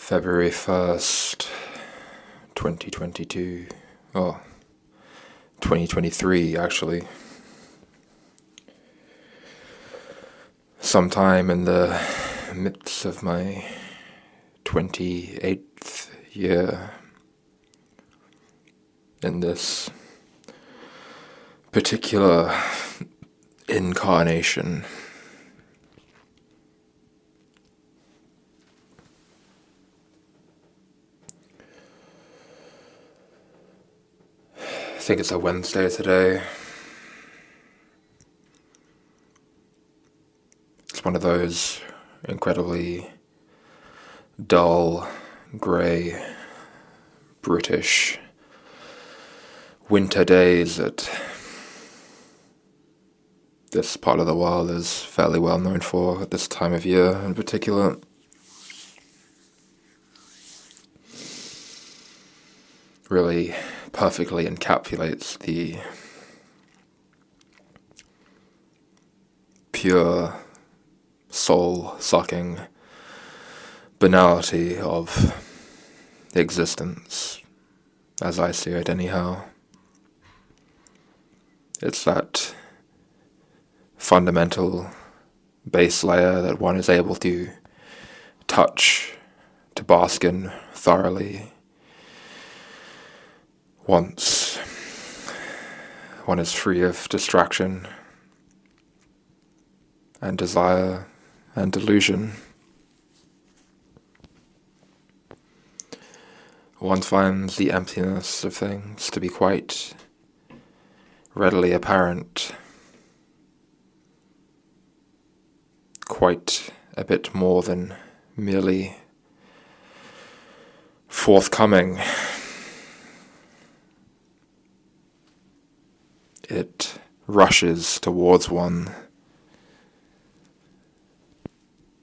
February 1st, 2022. Oh, 2023 actually. Sometime in the midst of my 28th year in this particular incarnation. I think it's a Wednesday today. It's one of those incredibly dull, grey, British winter days that this part of the world is fairly well known for at this time of year in particular. Really perfectly encapsulates the pure, soul-sucking banality of existence, as I see it anyhow. It's that fundamental base layer that one is able to touch, to bask in thoroughly, once one is free of distraction and desire and delusion. One finds the emptiness of things to be quite readily apparent, quite a bit more than merely forthcoming. It rushes towards one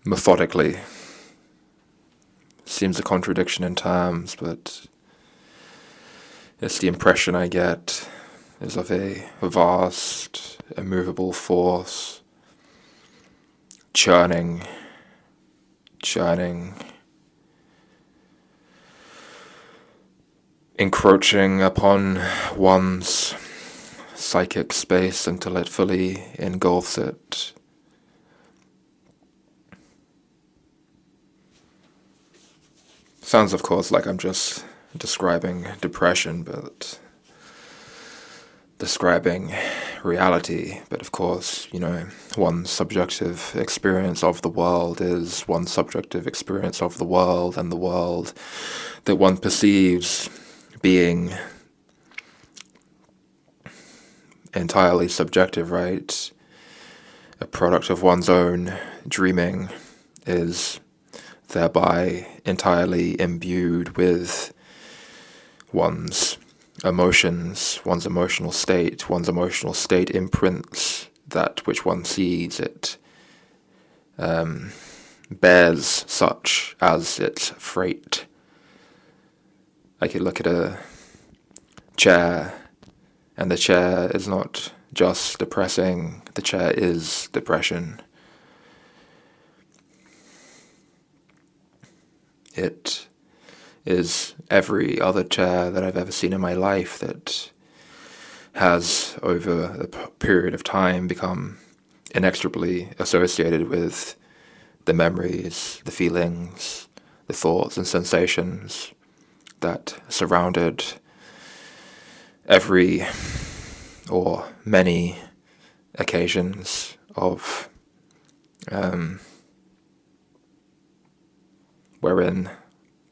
methodically. Seems a contradiction in terms, but it's the impression I get is of a vast, immovable force churning, encroaching upon one's psychic space until it fully engulfs it. Sounds, of course, like I'm just describing depression, but describing reality. But of course, one's subjective experience of the world is one's subjective experience of the world, and the world that one perceives being entirely subjective, right? A product of one's own dreaming is thereby entirely imbued with one's emotions, one's emotional state. One's emotional state imprints that which one sees. It bears such as its freight. I could look at a chair, and the chair is not just depressing, the chair is depression. It is every other chair that I've ever seen in my life that has, over a period of time, become inextricably associated with the memories, the feelings, the thoughts and sensations that surrounded every or many occasions of wherein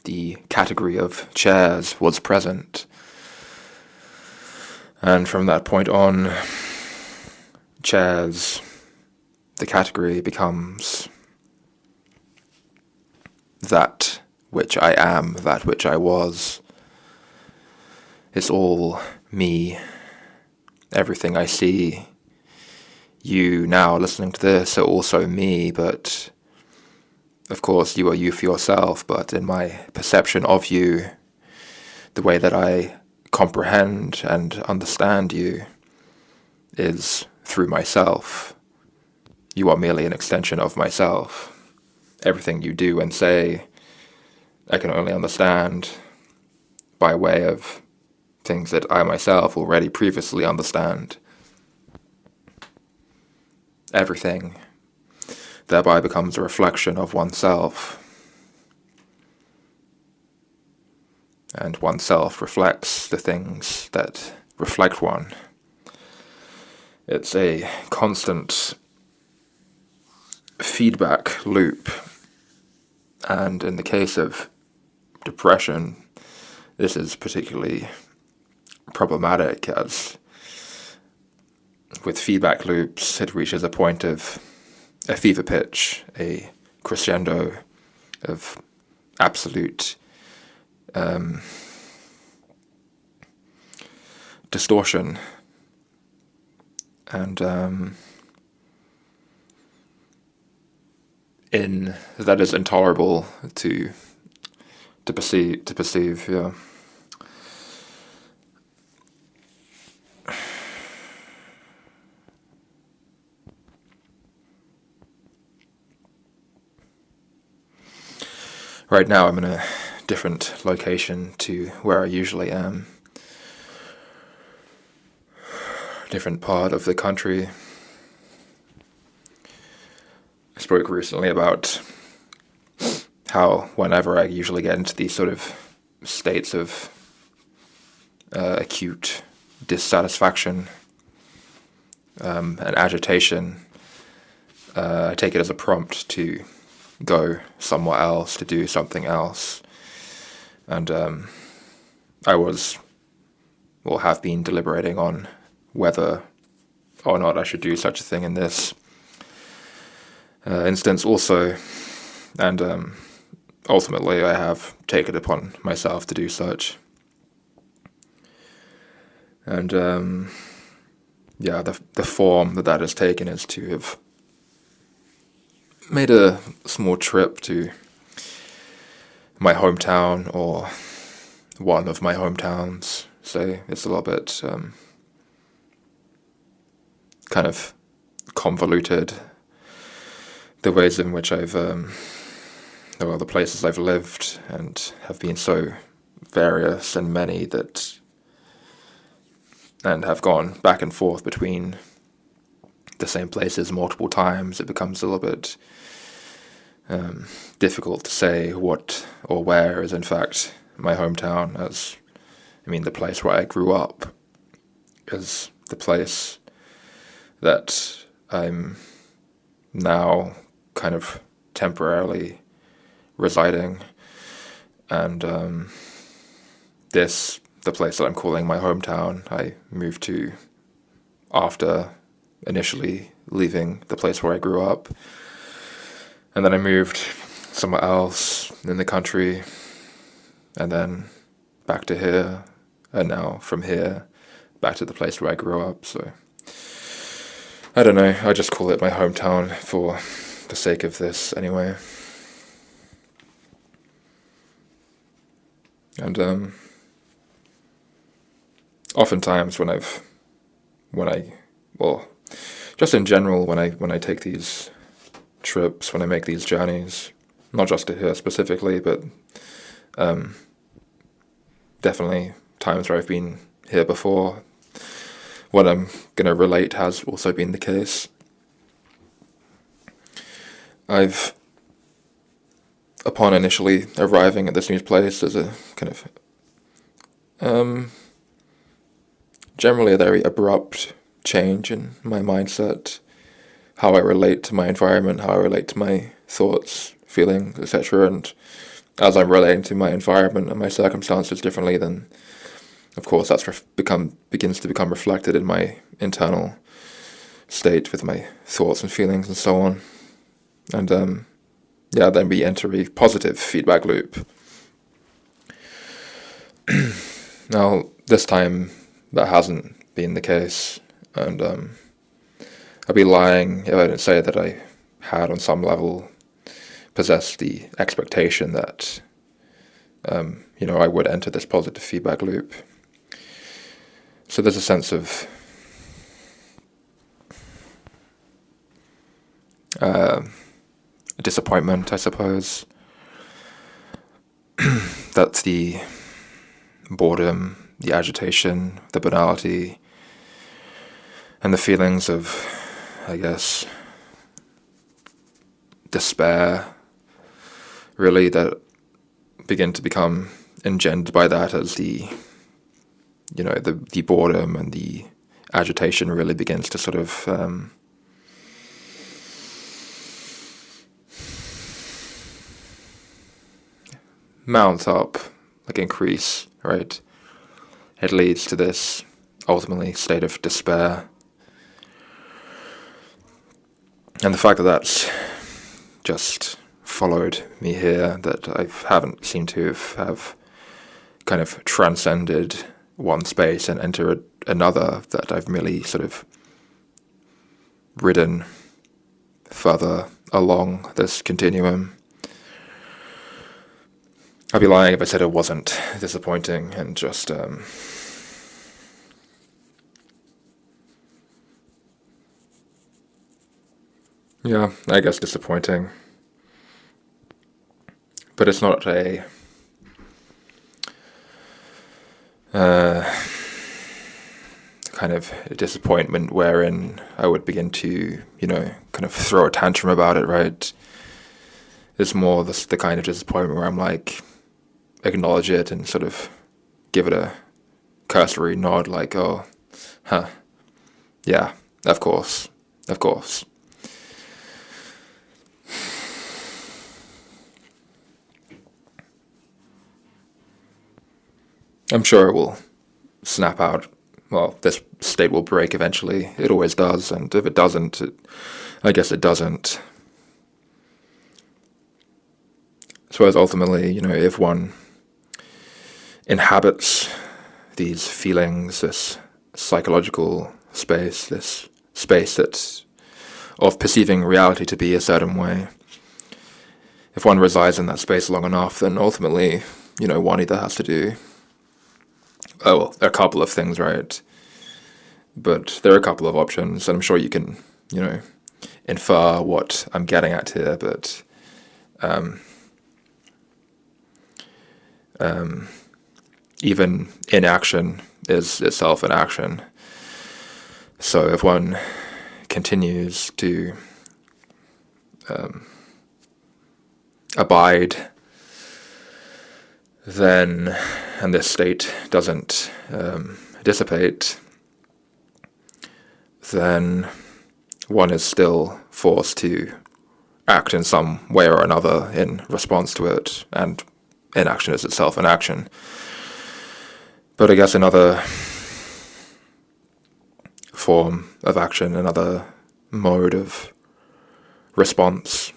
the category of chairs was present. And from that point on, chairs, the category, becomes that which I am, that which I was. It's all me. Everything I see. You now listening to this are also me, but of course you are you for yourself, but in my perception of you, the way that I comprehend and understand you is through myself. You are merely an extension of myself. Everything you do and say I can only understand by way of things that I myself already previously understand. Everything thereby becomes a reflection of oneself, and oneself reflects the things that reflect one. It's a constant feedback loop, and in the case of depression, this is particularly problematic, as with feedback loops it reaches a point of a fever pitch, a crescendo of absolute distortion, and in that is intolerable to perceive. Yeah. Right now I'm in a different location to where I usually am. Different part of the country. I spoke recently about how whenever I usually get into these sort of states of acute dissatisfaction and agitation, I take it as a prompt to go somewhere else, to do something else. And I have been deliberating on whether or not I should do such a thing in this instance also, and ultimately I have taken it upon myself to do such. And the form that has taken is to have made a small trip to my hometown, or one of my hometowns. So it's a little bit kind of convoluted, the ways in which I've the places I've lived and have been so various and many that, and have gone back and forth between the same places multiple times. It becomes a little bit difficult to say what or where is in fact my hometown, as the place where I grew up is the place that I'm now kind of temporarily residing, and the place that I'm calling my hometown, I moved to after initially leaving the place where I grew up, and then I moved somewhere else in the country, and then back to here, and now from here back to the place where I grew up. So I don't know, I just call it my hometown for the sake of this anyway. And oftentimes just in general, when I take these trips, when I make these journeys, not just to here specifically, but definitely times where I've been here before, what I'm going to relate has also been the case. Upon initially arriving at this new place, there's a kind of generally a very abrupt change in my mindset, how I relate to my environment, how I relate to my thoughts, feelings, etc. And as I'm relating to my environment and my circumstances differently, then of course that's begins to become reflected in my internal state with my thoughts and feelings and so on. And then we enter a positive feedback loop. Now, this time that hasn't been the case, and I'd be lying if I didn't say that I had on some level possessed the expectation that I would enter this positive feedback loop. So there's a sense of disappointment, I suppose. that the boredom, the agitation, the banality, and the feelings of, I guess, despair, really, that begin to become engendered by that as the boredom and the agitation really begins to sort of mount up, like increase, right? It leads to this ultimately state of despair. And the fact that that's just followed me here, that I haven't seemed to have kind of transcended one space and entered another, that I've merely sort of ridden further along this continuum. I'd be lying if I said it wasn't disappointing and just yeah, I guess disappointing. But it's not a kind of disappointment wherein I would begin to, kind of throw a tantrum about it, right? It's more the kind of disappointment where I'm like, acknowledge it and sort of give it a cursory nod, like, oh, huh, yeah, of course. I'm sure it will snap out. Well, this state will break eventually. It always does, and if it doesn't, I guess it doesn't. I suppose ultimately, if one inhabits these feelings, this psychological space, this space that's of perceiving reality to be a certain way, if one resides in that space long enough, then ultimately, one either has to do, a couple of things, right? But there are a couple of options, and I'm sure you can, infer what I'm getting at here, but even inaction is itself an action. So if one continues to abide, then, and this state doesn't dissipate, then one is still forced to act in some way or another in response to it, and inaction is itself an action. But I guess another form of action, another mode of response,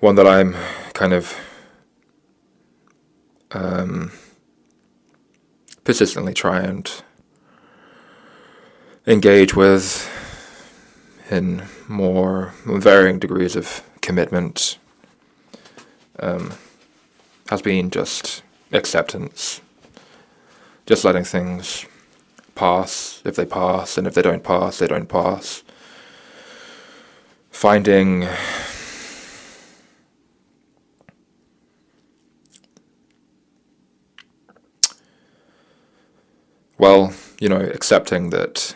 one that I'm kind of persistently try and engage with in more varying degrees of commitment, has been just acceptance, just letting things pass if they pass, and if they don't pass, they don't pass. Finding accepting that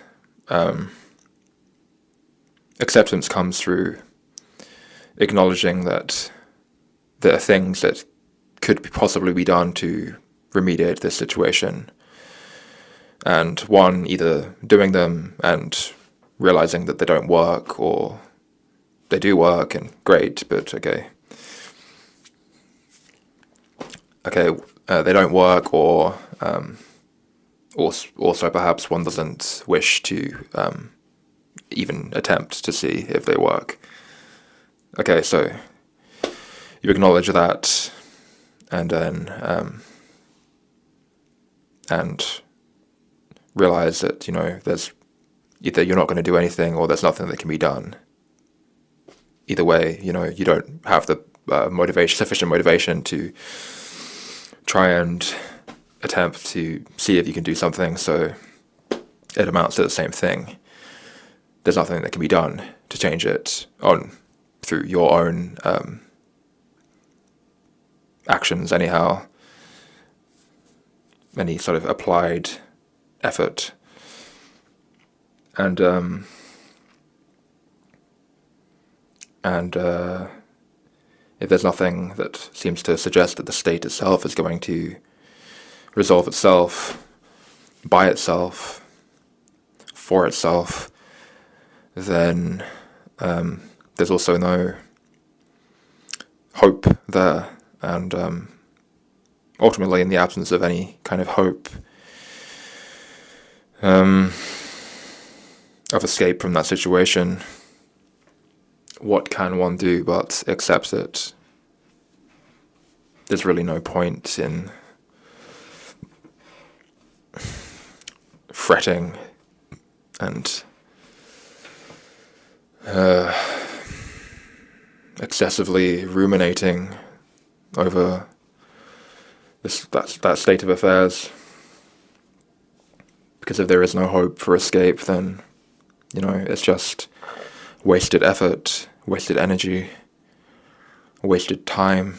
acceptance comes through acknowledging that there are things that could possibly be done to remediate this situation, and one, either doing them and realizing that they don't work, or they do work and great, but okay, they don't work, or also perhaps one doesn't wish to even attempt to see if they work. Okay, so you acknowledge that, and then and realize that there's either you're not going to do anything, or there's nothing that can be done. Either way, you don't have the sufficient motivation to try and attempt to see if you can do something, so it amounts to the same thing. There's nothing that can be done to change it through your own actions anyhow, any sort of applied effort. And if there's nothing that seems to suggest that the state itself is going to resolve itself by itself, for itself, then there's also no hope there. And ultimately, in the absence of any kind of hope of escape from that situation, what can one do but accept it? There's really no point in fretting and excessively ruminating over that state of affairs. Because if there is no hope for escape, then, it's just wasted effort, wasted energy, wasted time.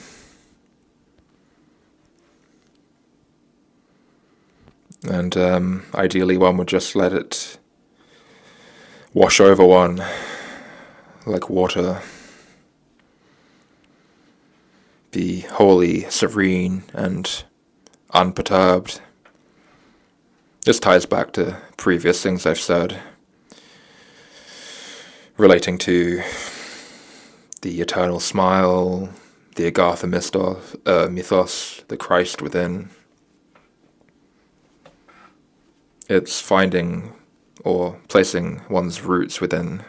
And ideally one would just let it wash over one like water. Be wholly serene and unperturbed. This ties back to previous things I've said relating to the eternal smile, the Agartha mythos, the Christ within. It's finding or placing one's roots within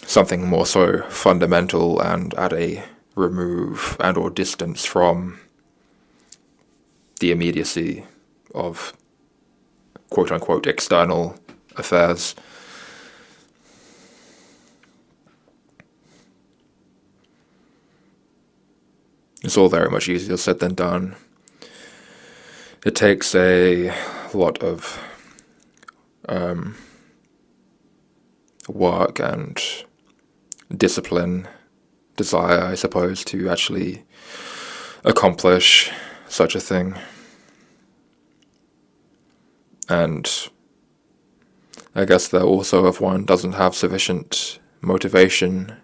something more so fundamental and at a remove and or distance from the immediacy of quote-unquote external affairs. It's all very much easier said than done. It takes a lot of work and discipline, desire, I suppose, to actually accomplish such a thing. And I guess that also if one doesn't have sufficient motivation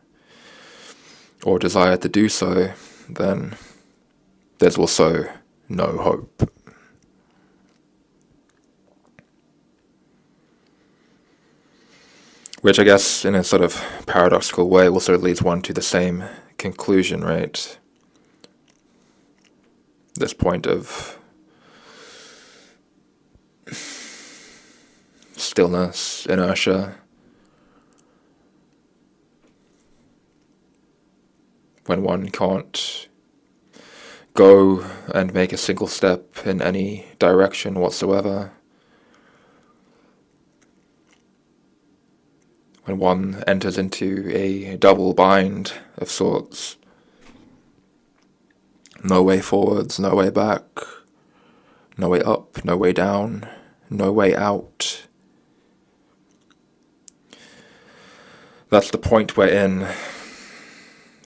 or desire to do so, then there's also no hope. Which I guess, in a sort of paradoxical way, also leads one to the same conclusion, right? This point of stillness, inertia. When one can't go and make a single step in any direction whatsoever. When one enters into a double bind of sorts. No way forwards, no way back, no way up, no way down, no way out. That's the point wherein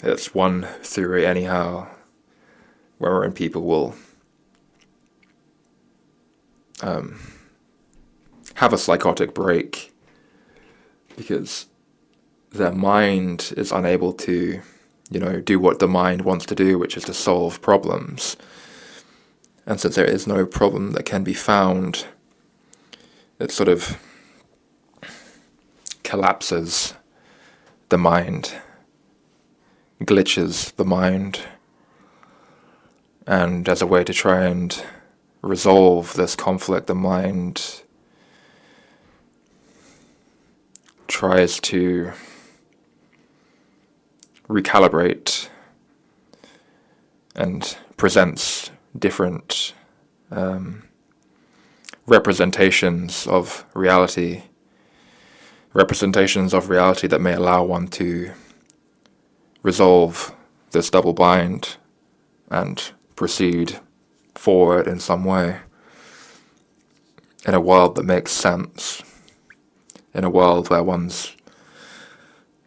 it's one theory anyhow, wherein people will have a psychotic break because their mind is unable to, do what the mind wants to do, which is to solve problems. And since there is no problem that can be found, it sort of collapses the mind, glitches the mind, and as a way to try and resolve this conflict, the mind tries to recalibrate and presents different representations of reality that may allow one to resolve this double bind and proceed forward in some way in a world that makes sense, in a world where one's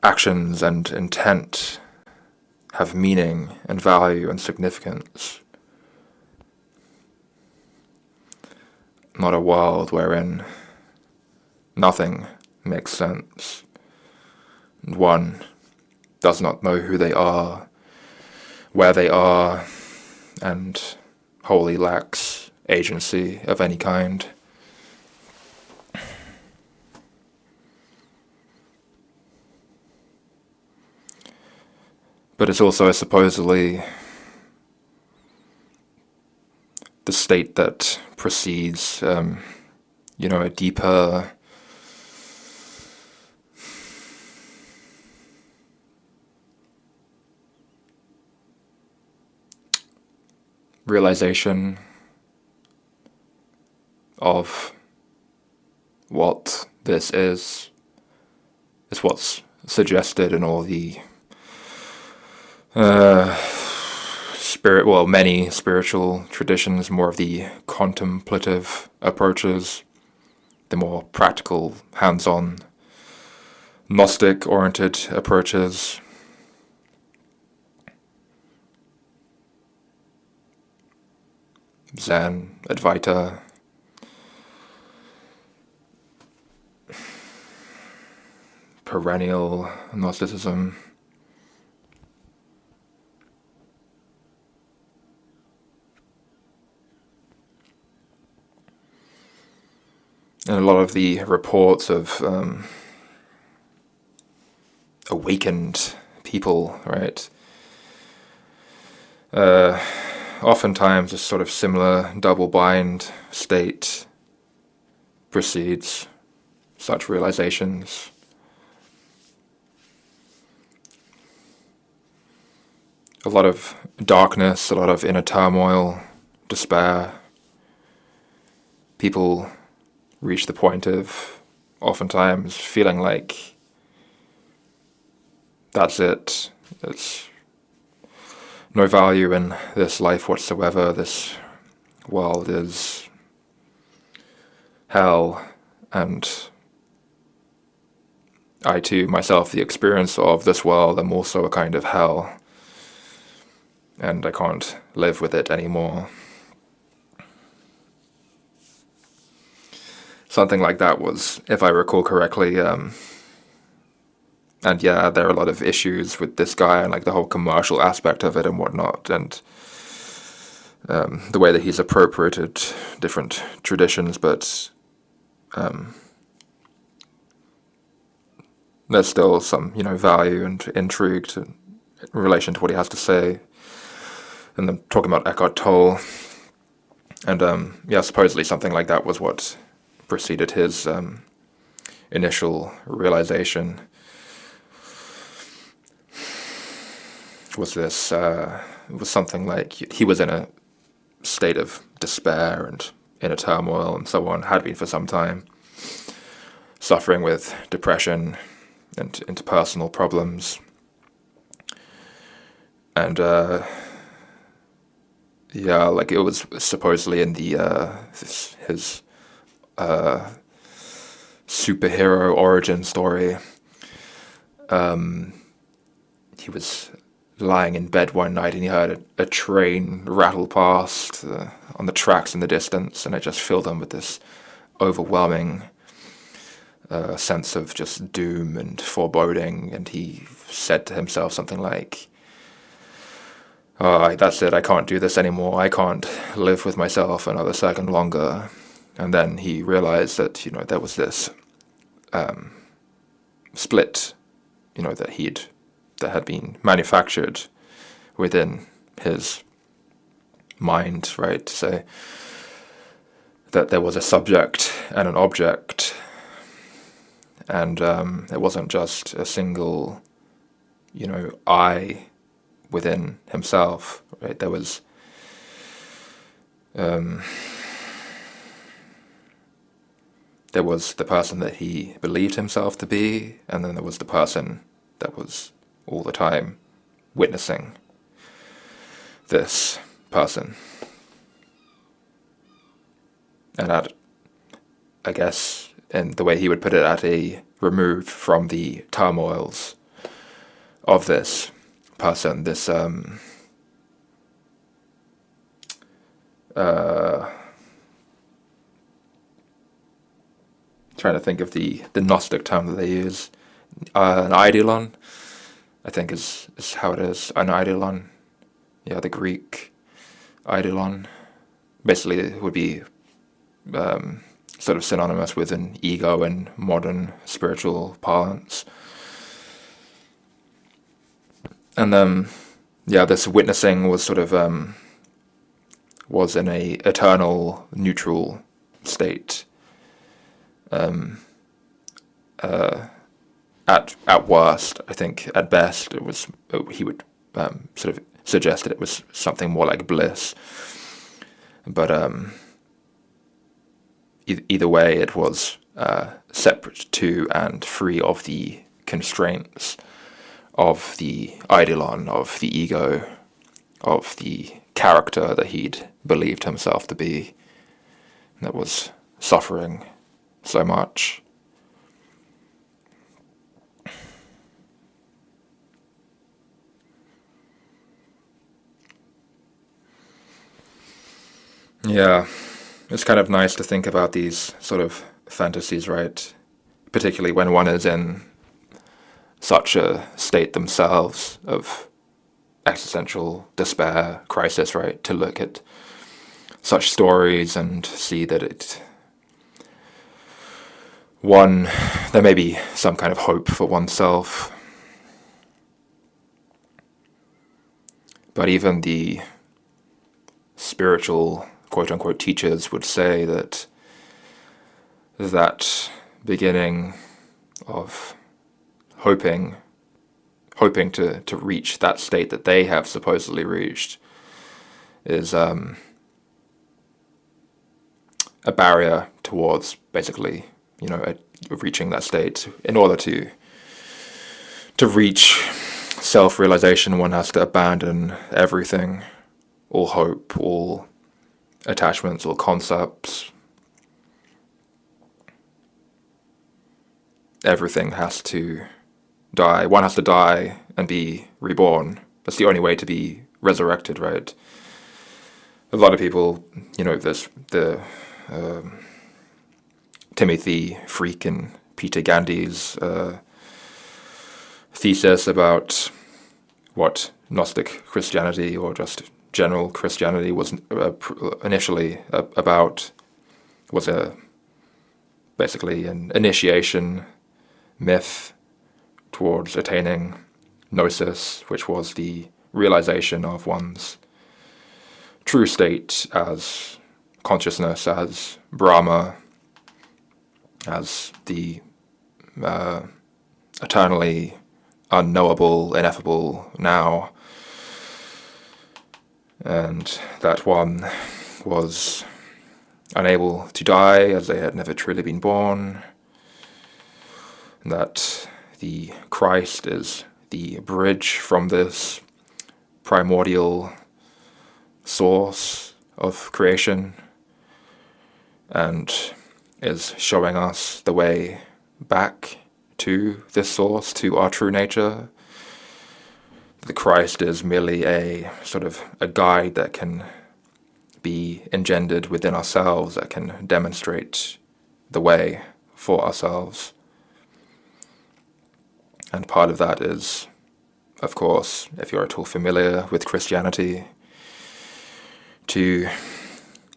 actions and intent have meaning and value and significance. Not a world wherein nothing makes sense, and one does not know who they are, where they are, and wholly lacks agency of any kind. But it's also supposedly the state that precedes, a deeper realization of what this is. It's what's suggested in all the many spiritual traditions, more of the contemplative approaches, the more practical, hands-on, Gnostic-oriented approaches. Zen, Advaita, perennial Gnosticism. And a lot of the reports of awakened people, right? Oftentimes a sort of similar double-bind state precedes such realizations. A lot of darkness, a lot of inner turmoil, despair. People reach the point of oftentimes feeling like that's it. There's no value in this life whatsoever. This world is hell, and I too, myself, the experience of this world, am also a kind of hell, and I can't live with it anymore. Something like that was, if I recall correctly, and yeah, there are a lot of issues with this guy and like the whole commercial aspect of it and whatnot, and the way that he's appropriated different traditions, but there's still some, value and intrigue in relation to what he has to say. And I'm talking about Eckhart Tolle, and supposedly something like that was what preceded his initial realization. Was something like he was in a state of despair and inner turmoil and so on, had been for some time, suffering with depression and interpersonal problems, and it was supposedly in the his superhero origin story. He was lying in bed one night and he heard a train rattle past on the tracks in the distance, and it just filled him with this overwhelming sense of just doom and foreboding, and he said to himself something like, "Oh, that's it, I can't do this anymore, I can't live with myself another second longer." And then he realized that, there was this split, that had been manufactured within his mind, right? So that there was a subject and an object, and it wasn't just a single, I within himself, right? There was the person that he believed himself to be, and then there was the person that was all the time witnessing this person. And I guess, in the way he would put it, at a remove from the turmoils of this person, this trying to think of the Gnostic term that they use, an eidolon, I think is how it is, an eidolon. Yeah, the Greek eidolon. Basically, it would be sort of synonymous with an ego in modern spiritual parlance. And this witnessing was sort of was in a eternal neutral state. At worst, I think at best, he would sort of suggest that it was something more like bliss. But either way, it was separate to and free of the constraints of the eidolon, of the ego, of the character that he'd believed himself to be, that was suffering so much. Yeah, it's kind of nice to think about these sort of fantasies, right? Particularly when one is in such a state themselves of existential despair, crisis, right? To look at such stories and see that there may be some kind of hope for oneself. But even the spiritual, quote-unquote, teachers would say that beginning of hoping to reach that state that they have supposedly reached is a barrier towards basically, reaching that state. In order to reach self-realization, one has to abandon everything, all hope, all attachments, all concepts. Everything has to die. One has to die and be reborn. That's the only way to be resurrected, right? A lot of people, there's the Timothy Freak and Peter Gandhi's thesis about what Gnostic Christianity, or just general Christianity, was initially about, was basically an initiation myth towards attaining gnosis, which was the realization of one's true state as consciousness, as Brahma, as the eternally unknowable, ineffable now. And that one was unable to die, as they had never truly been born. And that the Christ is the bridge from this primordial source of creation, and is showing us the way back to this source, to our true nature. The Christ is merely a sort of a guide that can be engendered within ourselves, that can demonstrate the way for ourselves. And part of that is, of course, if you're at all familiar with Christianity, to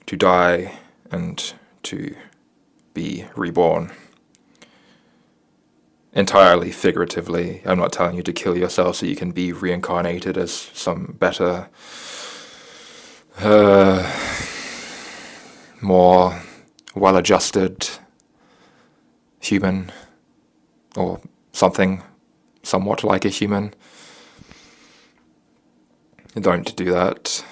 die and to be reborn. Entirely figuratively. I'm not telling you to kill yourself so you can be reincarnated as some better, more well-adjusted human, or something somewhat like a human. Don't do that.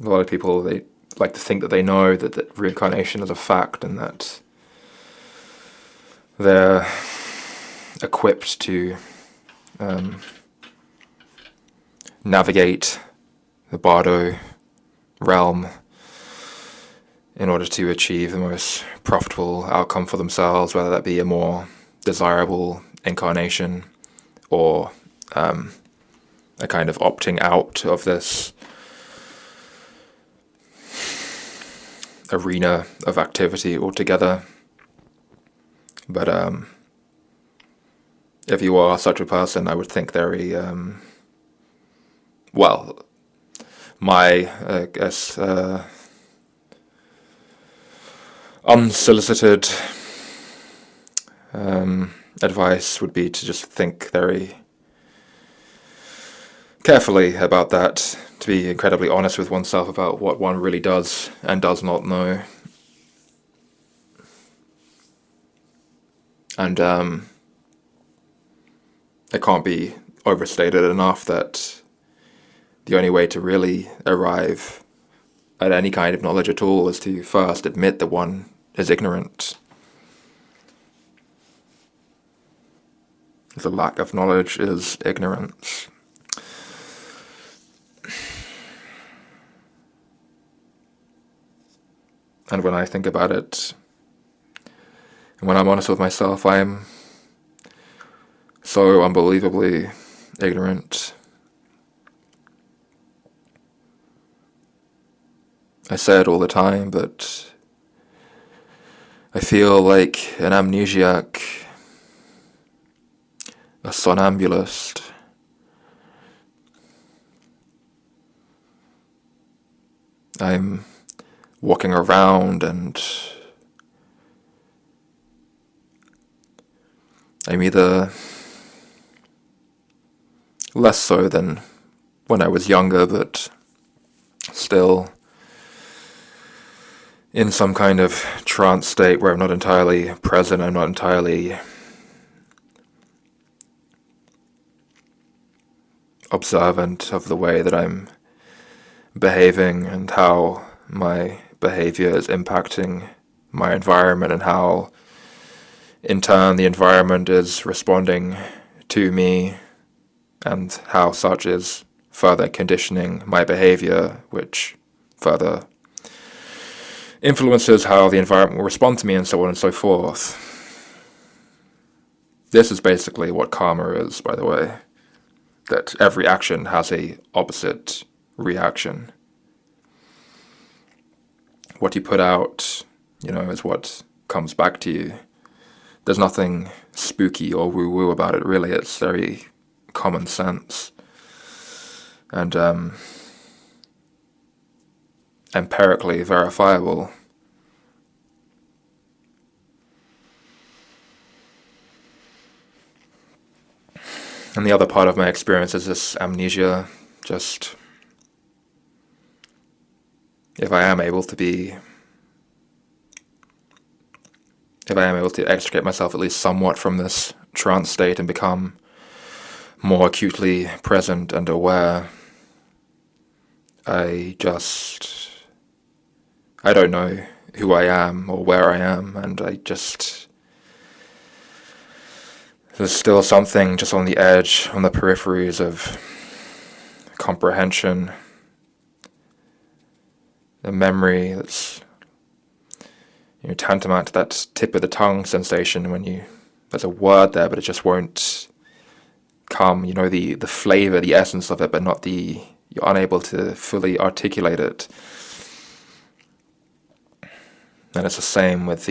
A lot of people, they like to think that they know that reincarnation is a fact, and that they're equipped to navigate the Bardo realm in order to achieve the most profitable outcome for themselves, whether that be a more desirable incarnation, or a kind of opting out of this arena of activity altogether. But if you are such a person, I would think very, my, I guess, unsolicited advice would be to just think very carefully about that, to be incredibly honest with oneself about what one really does and does not know. And it can't be overstated enough that the only way to really arrive at any kind of knowledge at all is to first admit that one is ignorant. The lack of knowledge is ignorance. And when I think about it, and when I'm honest with myself, I am so unbelievably ignorant. I say it all the time, but I feel like an amnesiac, a somnambulist. I'm walking around and I'm either less so than when I was younger, but still in some kind of trance state where I'm not entirely present, I'm not entirely observant of the way that I'm behaving and how my behavior is impacting my environment, and how in turn the environment is responding to me, and how such is further conditioning my behavior, which further influences how the environment will respond to me, and so on and so forth. This is basically what karma is, by the way, that every action has a opposite reaction. What you put out, is what comes back to you. There's nothing spooky or woo-woo about it, really. It's very common sense. And empirically verifiable. And the other part of my experience is this amnesia. Just, if I am able to extricate myself at least somewhat from this trance state and become more acutely present and aware, I don't know who I am or where I am, and there's still something just on the edge, on the peripheries of comprehension, a memory that's tantamount to that tip of the tongue sensation when there's a word there, but it just won't come, the flavor, the essence of it, but not you're unable to fully articulate it. And it's the same with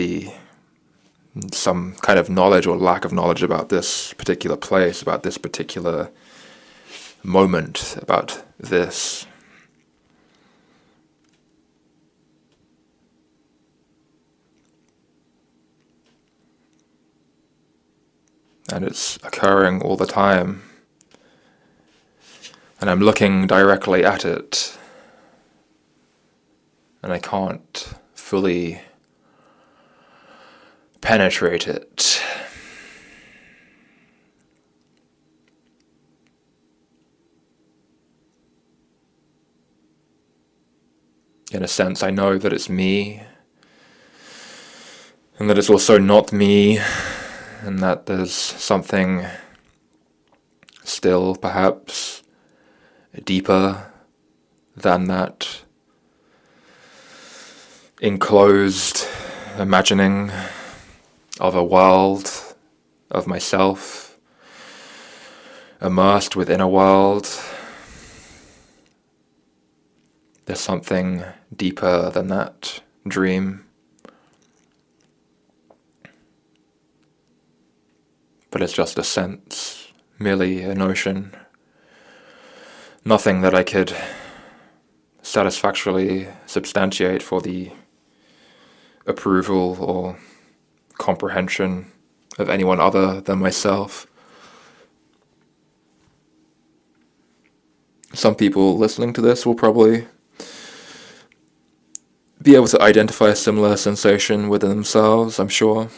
some kind of knowledge or lack of knowledge about this particular place, about this particular moment, about this. And it's occurring all the time. And I'm looking directly at it. And I can't fully penetrate it. In a sense, I know that it's me, and that it's also not me, and that there's something still perhaps deeper than that enclosed imagining of a world of myself, immersed within a world. There's something deeper than that dream. But it's just a sense, merely a notion. Nothing that I could satisfactorily substantiate for the approval or comprehension of anyone other than myself. Some people listening to this will probably be able to identify a similar sensation within themselves, I'm sure.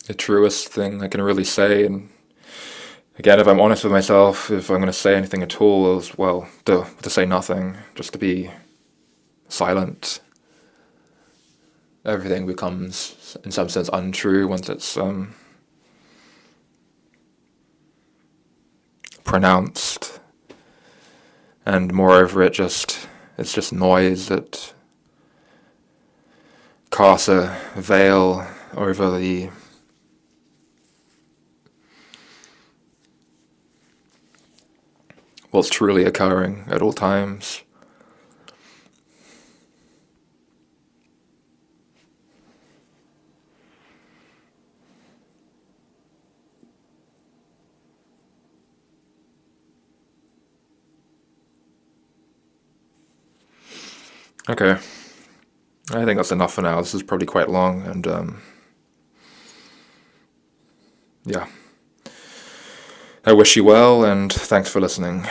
The truest thing I can really say, and again, if I'm honest with myself, if I'm going to say anything at all, is, well, to say nothing, just to be silent. Everything becomes, in some sense, untrue once it's pronounced, and moreover, it's just noise that casts a veil over the what's truly occurring at all times. Okay, I think that's enough for now. This is probably quite long, and yeah. I wish you well, and thanks for listening.